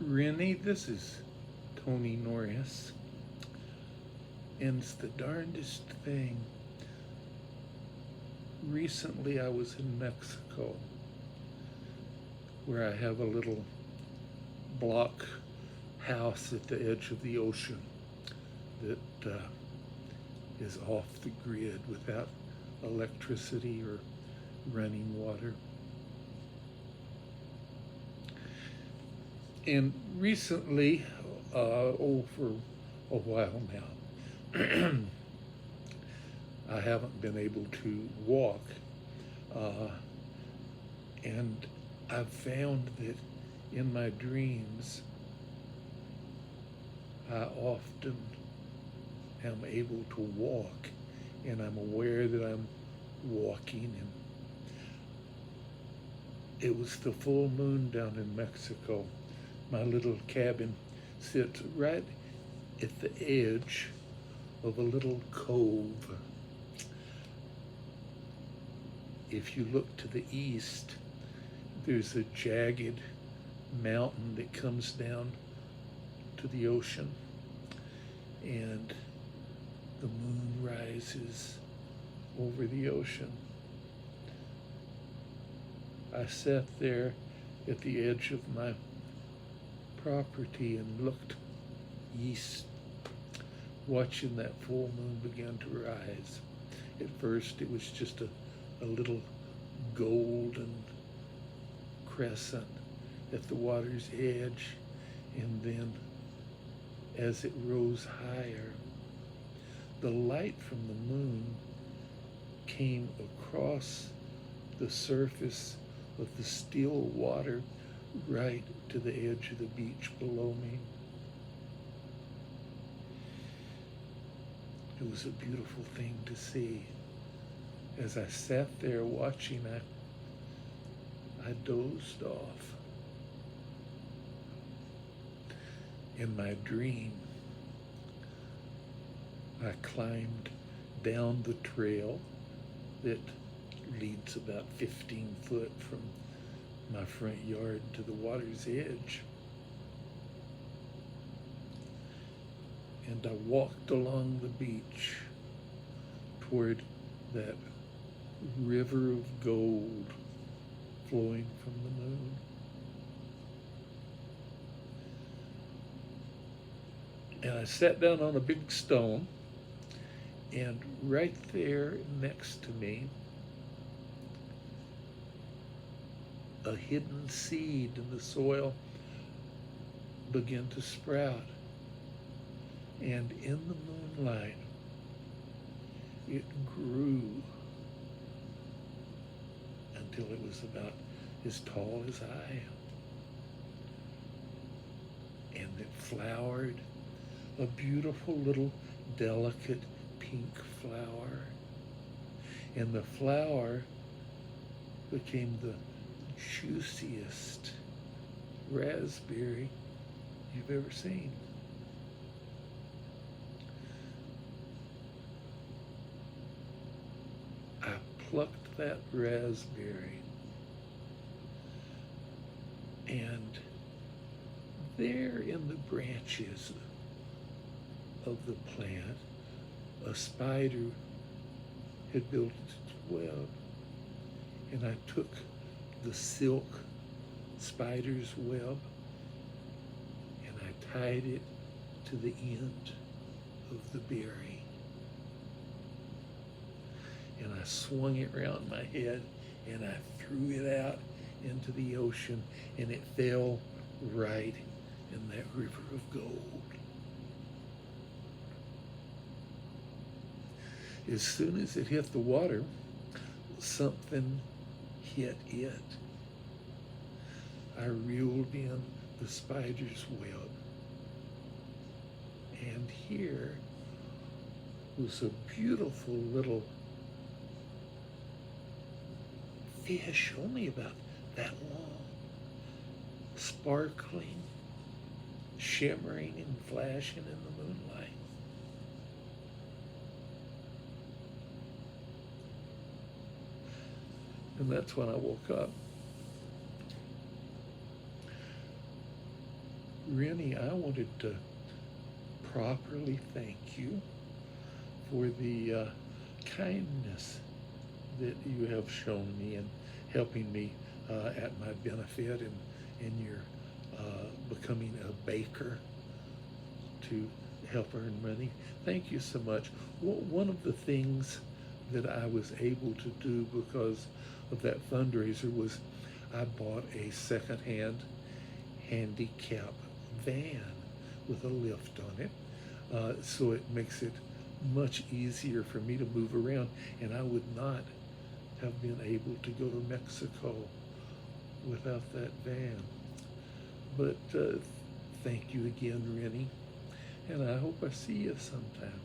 Rennie, this is Tony Norris, and it's the darndest thing. Recently, I was in Mexico, where I have a little block house at the edge of the ocean that is off the grid without electricity or running water. And recently, for a while now, I haven't been able to walk. Uh, and I've found that in my dreams, I often am able to walk, and I'm aware that I'm walking. And it was the full moon down in Mexico. My little cabin sits right at the edge of a little cove. If you look to the east, there's a jagged mountain that comes down to the ocean, and the moon rises over the ocean. I sat there at the edge of my property and looked east, watching that full moon begin to rise. At first, it was just a little golden crescent at the water's edge, and then as it rose higher, the light from the moon came across the surface of the still water right to the edge of the beach below me. It was a beautiful thing to see. As I sat there watching, I dozed off. In my dream, I climbed down the trail that leads about 15 foot from my front yard to the water's edge. And I walked along the beach toward that river of gold flowing from the moon. And I sat down on a big stone, and right there next to me, a hidden seed in the soil began to sprout. And in the moonlight, it grew until it was about as tall as I am. And it flowered, a beautiful little delicate pink flower. And the flower became the juiciest raspberry you've ever seen. I plucked that raspberry, and there in the branches of the plant, a spider had built its web, and I took the silk spider's web and I tied it to the end of the berry. And I swung it around my head and I threw it out into the ocean, and it fell right in that river of gold. As soon as it hit the water, something hit it. I reeled in the spider's web, and here was a beautiful little fish, only about that long, sparkling, shimmering and flashing in the moonlight. And that's when I woke up. Rennie, I wanted to properly thank you for the kindness that you have shown me in helping me at my benefit and in your becoming a baker to help earn money. Thank you so much. One of the things that I was able to do because of that fundraiser was I bought a secondhand handicap van with a lift on it. So it makes it much easier for me to move around, and I would not have been able to go to Mexico without that van. But thank you again, Rennie, and I hope I see you sometime.